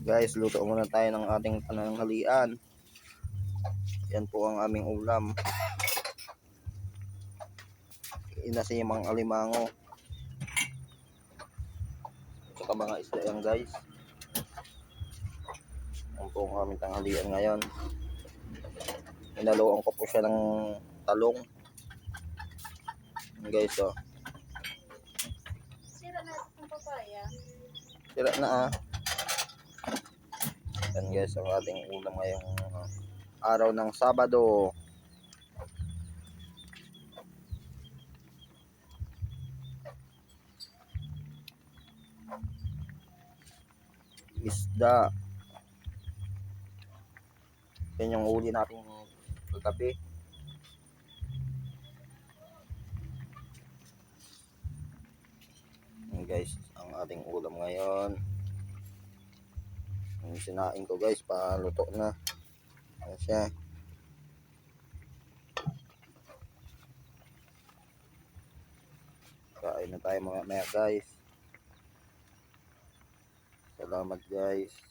Guys, luto muna tayo ng ating pananghalian. Yan po ang aming ulam. Inasimang alimango. Saka mga isda yan guys. Yan po ang aming tanghalian ngayon. Inaluan ko po siya ng talong. Yan guys, oh. Sira na itong papaya. Sira na ah. Yan guys, ang ating ulam ngayong araw ng Sabado. Isda. Yan yung uli natin kagabi. Yan guys, ang ating ulam ngayon. Yung sinain ko guys, paluto na. Ayan siya. Kain na tayo mga guys. Salamat guys.